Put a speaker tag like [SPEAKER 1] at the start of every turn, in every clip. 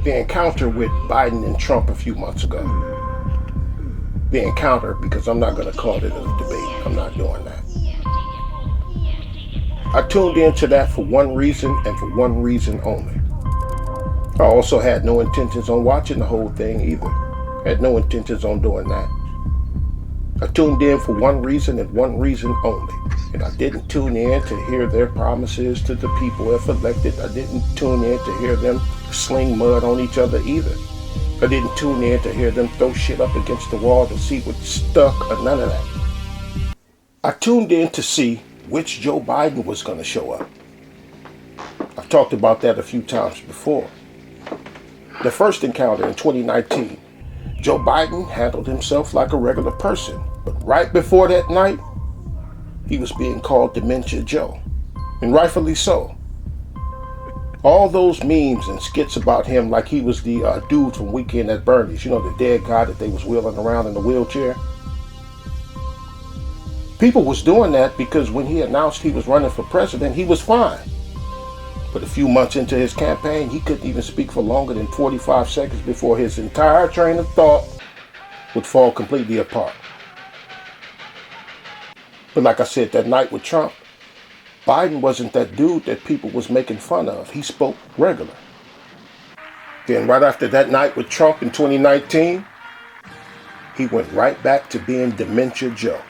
[SPEAKER 1] The encounter with Biden and Trump a few months ago. The encounter, because I'm not going to call it a debate. I'm not doing that. I tuned into that for one reason and for one reason only. I also had no intentions on watching the whole thing either. Had no intentions on doing that. I tuned in for one reason and one reason only. And I didn't tune in to hear their promises to the people if elected. I didn't tune in to hear them sling mud on each other either. I didn't tune in to hear them throw shit up against the wall to see what stuck or none of that. I tuned in to see which Joe Biden was going to show up. I've talked about that a few times before. The first encounter in 2019, Joe Biden handled himself like a regular person. But right before that night, he was being called Dementia Joe, and rightfully so. All those memes and skits about him like he was the dude from Weekend at Bernie's, you know, the dead guy that they was wheeling around in the wheelchair. People was doing that because when he announced he was running for president, he was fine. But a few months into his campaign, he couldn't even speak for longer than 45 seconds before his entire train of thought would fall completely apart. But like I said, that night with Trump, Biden wasn't that dude that people was making fun of. He spoke regular. Then right after that night with Trump in 2019, he went right back to being Dementia Joe.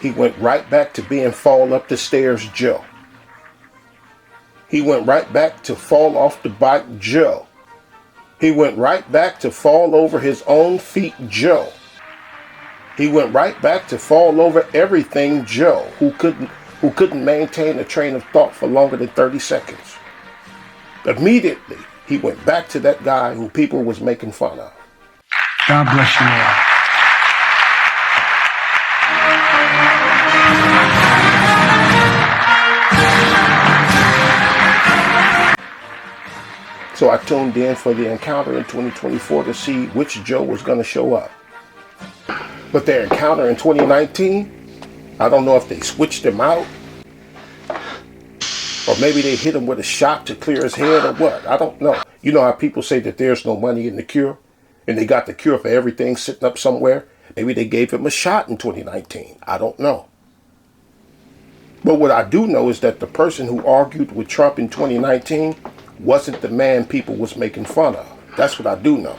[SPEAKER 1] He went right back to being Fall Up the Stairs Joe. He went right back to fall off the bike Joe. He went right back to fall over his own feet Joe. He went right back to fall over everything Joe, who couldn't maintain a train of thought for longer than 30 seconds. Immediately, he went back to that guy who people was making fun of.
[SPEAKER 2] God bless you all.
[SPEAKER 1] So I tuned in for the encounter in 2024 to see which Joe was going to show up. But their encounter in 2019, I don't know if they switched him out, or maybe they hit him with a shot to clear his head or what. I don't know. You know how people say that there's no money in the cure, and they got the cure for everything sitting up somewhere? Maybe they gave him a shot in 2019. I don't know. But what I do know is that the person who argued with Trump in 2019 wasn't the man people was making fun of. That's what I do know.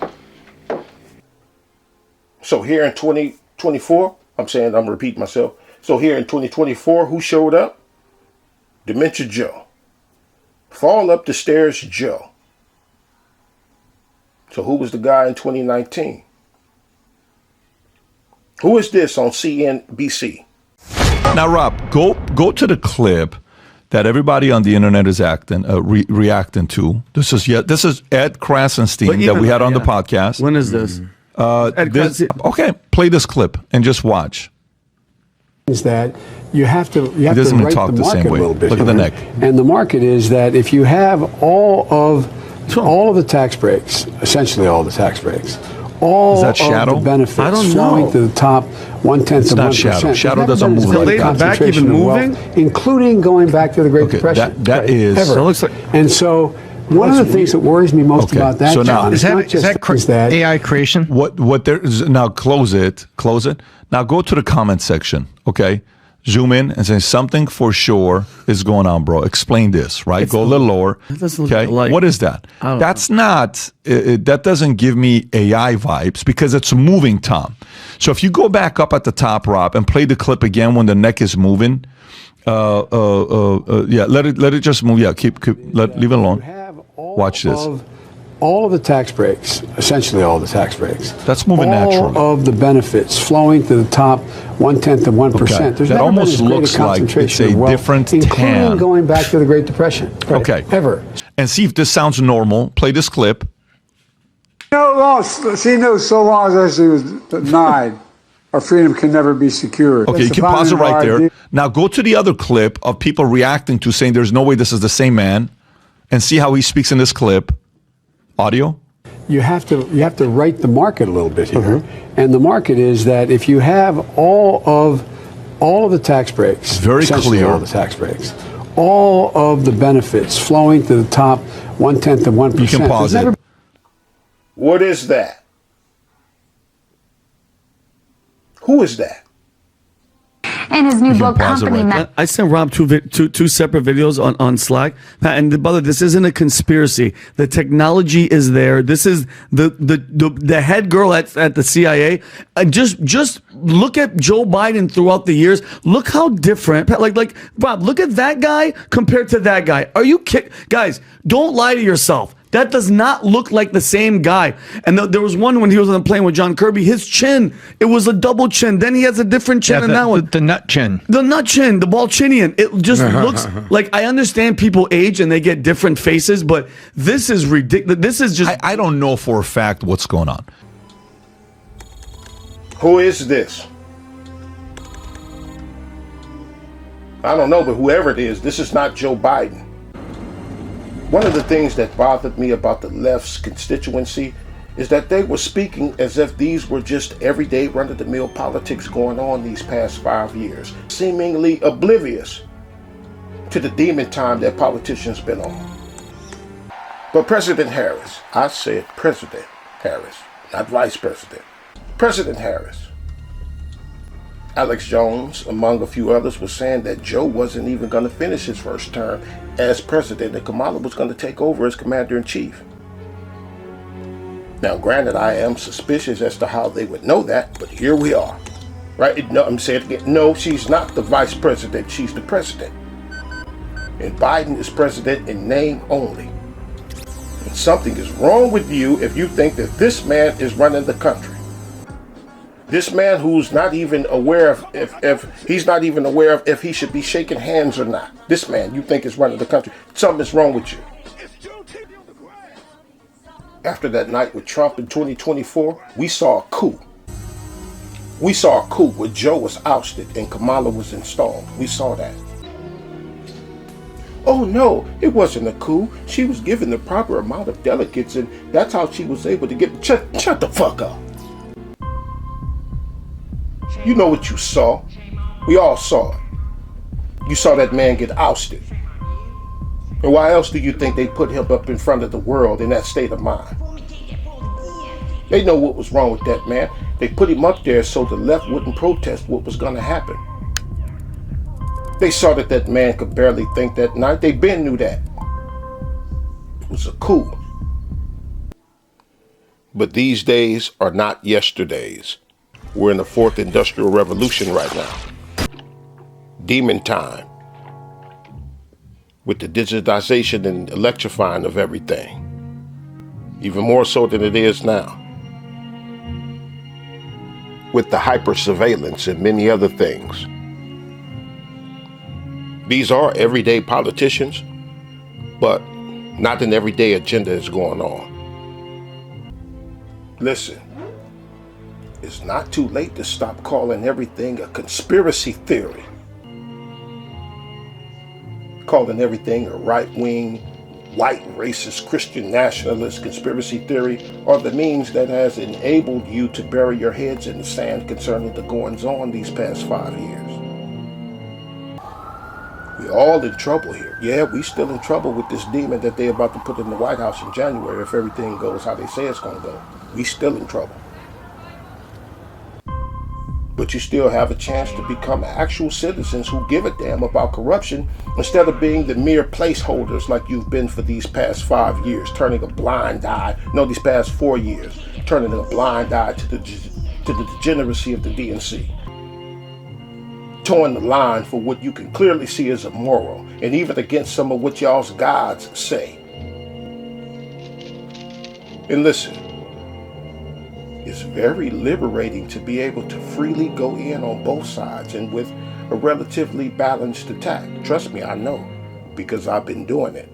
[SPEAKER 1] So here in 2024, I'm repeating myself. So here in 2024, who showed up? Dementia Joe. Fall Up the Stairs Joe. So who was the guy in 2019? Who is this on CNBC?
[SPEAKER 3] Now, Rob, go to the clip that everybody on the internet is reacting to. This is Ed Krasenstein that we had on the podcast.
[SPEAKER 4] When is this?
[SPEAKER 3] Okay, play this clip and just watch.
[SPEAKER 5] Is that you have to
[SPEAKER 3] He doesn't
[SPEAKER 5] rate
[SPEAKER 3] talk the
[SPEAKER 5] market
[SPEAKER 3] same way.
[SPEAKER 5] a little bit.
[SPEAKER 3] Look at the neck.
[SPEAKER 5] And the market is that if you have all of the tax breaks, essentially all the tax breaks, all
[SPEAKER 3] Is that Shadow?
[SPEAKER 5] of the benefits
[SPEAKER 4] I don't
[SPEAKER 5] flowing
[SPEAKER 4] know.
[SPEAKER 5] to the top 1/10
[SPEAKER 3] It's
[SPEAKER 5] of
[SPEAKER 3] not
[SPEAKER 5] 1%.
[SPEAKER 3] Shadow. Shadow
[SPEAKER 5] There's
[SPEAKER 3] doesn't
[SPEAKER 5] never
[SPEAKER 3] move
[SPEAKER 5] been
[SPEAKER 3] like
[SPEAKER 5] as
[SPEAKER 3] that.
[SPEAKER 4] Back even
[SPEAKER 5] concentration of wealth,
[SPEAKER 4] moving?
[SPEAKER 5] including going back to the Great
[SPEAKER 3] Okay,
[SPEAKER 5] Depression.
[SPEAKER 3] that is-
[SPEAKER 5] Ever.
[SPEAKER 4] So it looks like-
[SPEAKER 5] And so one of the things that worries me most
[SPEAKER 3] Okay,
[SPEAKER 5] about that,
[SPEAKER 3] so now-
[SPEAKER 5] John,
[SPEAKER 4] Is
[SPEAKER 5] is not
[SPEAKER 4] that
[SPEAKER 5] just is that
[SPEAKER 2] AI creation?
[SPEAKER 3] What there is now? Close it. Now go to the comment section. Okay, zoom in and say something for sure is going on, bro. Explain this, right? Go a little lower.
[SPEAKER 4] That doesn't look
[SPEAKER 3] Okay,
[SPEAKER 4] like-
[SPEAKER 3] what is that?
[SPEAKER 4] I don't
[SPEAKER 3] That's not. That doesn't give me AI vibes because it's moving, Tom. So if you go back up at the top, Rob, and play the clip again when the neck is moving. Yeah, let it just move. Yeah, leave it alone. Watch this.
[SPEAKER 5] All of the tax breaks, essentially all the tax breaks.
[SPEAKER 3] That's moving
[SPEAKER 5] all
[SPEAKER 3] naturally.
[SPEAKER 5] of the benefits flowing to the top 1/10 of 1%.
[SPEAKER 3] Okay.
[SPEAKER 5] There's
[SPEAKER 3] That
[SPEAKER 5] never
[SPEAKER 3] almost
[SPEAKER 5] been as great
[SPEAKER 3] looks
[SPEAKER 5] a
[SPEAKER 3] like
[SPEAKER 5] concentration
[SPEAKER 3] it's a
[SPEAKER 5] of wealth,
[SPEAKER 3] different
[SPEAKER 5] including
[SPEAKER 3] tan.
[SPEAKER 5] going back to the Great Depression. Right?
[SPEAKER 3] Okay.
[SPEAKER 5] Ever.
[SPEAKER 3] And see if this sounds normal. Play this clip.
[SPEAKER 6] She knew so long as she was denied, our freedom can never be secured.
[SPEAKER 3] Okay, you can pause it right there. Now go to the other clip of people reacting to saying there's no way this is the same man, and see how he speaks in this clip. Audio.
[SPEAKER 5] You have to rate the market a little bit here, and the market is that if you have all of the tax breaks,
[SPEAKER 3] Very
[SPEAKER 5] essentially
[SPEAKER 3] clear.
[SPEAKER 5] all the tax breaks, all of the benefits flowing to the top 1/10 of 1%.
[SPEAKER 3] You can pause
[SPEAKER 5] There's never
[SPEAKER 3] it.
[SPEAKER 1] What is that? Who is that?
[SPEAKER 4] And his new book,
[SPEAKER 3] pause it
[SPEAKER 4] Company
[SPEAKER 3] right
[SPEAKER 4] Man.
[SPEAKER 3] there.
[SPEAKER 7] I sent Rob two separate videos on Slack. Pat, and brother, this isn't a conspiracy. The technology is there. This is the head girl at the CIA. Just look at Joe Biden throughout the years. Look how different. Pat, like Rob, look at that guy compared to that guy. Are you kidding? Guys, don't lie to yourself. That does not look like the same guy. And there was one when he was on the plane with John Kirby. His chin, it was a double chin. Then he has a different chin, and that one,
[SPEAKER 2] the nut chin.
[SPEAKER 7] the nut chin, the Balchinian. It just looks like, I understand people age and they get different faces, but this is ridiculous. This is just.
[SPEAKER 3] I don't know for a fact what's going on.
[SPEAKER 1] Who is this? I don't know, but whoever it is, this is not Joe Biden. One of the things that bothered me about the left's constituency is that they were speaking as if these were just everyday run-of-the-mill politics going on these past 5 years, seemingly oblivious to the demon time that politicians been on. But President Harris, I said President Harris, not Vice President. President Harris. Alex Jones, among a few others, was saying that Joe wasn't even going to finish his first term as president and Kamala was going to take over as commander-in-chief. Now, granted, I am suspicious as to how they would know that, but here we are. Right? No, I'm saying it again. No, she's not the vice president. She's the president. And Biden is president in name only. And something is wrong with you if you think that this man is running the country. This man who's not even aware of if he's not even aware of if he should be shaking hands or not. This man you think is running the country. Something is wrong with you. After that night with Trump in 2024, we saw a coup. We saw a coup where Joe was ousted and Kamala was installed. We saw that. Oh no, it wasn't a coup. She was given the proper amount of delegates and that's how she was able to get... Shut the fuck up. You know what you saw. We all saw it. You saw that man get ousted. And why else do you think they put him up in front of the world in that state of mind? They know what was wrong with that man. They put him up there so the left wouldn't protest what was going to happen. They saw that that man could barely think that night. They been knew that. It was a coup. But these days are not yesterdays. We're in the fourth industrial revolution right now. Demon time. With the digitization and electrifying of everything. Even more so than it is now. With the hyper surveillance and many other things. These are everyday politicians, but not an everyday agenda is going on. Listen. It's not too late to stop calling everything a conspiracy theory. Calling everything a right-wing, white, racist, Christian nationalist conspiracy theory are the means that has enabled you to bury your heads in the sand concerning the goings-on these past 5 years. We're all in trouble here. Yeah, we still in trouble with this demon that they're about to put in the White House in January if everything goes how they say it's going to go. We still in trouble. But you still have a chance to become actual citizens who give a damn about corruption instead of being the mere placeholders like you've been for these past 5 years, turning a blind eye, no, these past 4 years, turning a blind eye to the degeneracy of the DNC. Towing the line for what you can clearly see as immoral, and even against some of what y'all's gods say. And listen, it's very liberating to be able to freely go in on both sides and with a relatively balanced attack. Trust me, I know, because I've been doing it.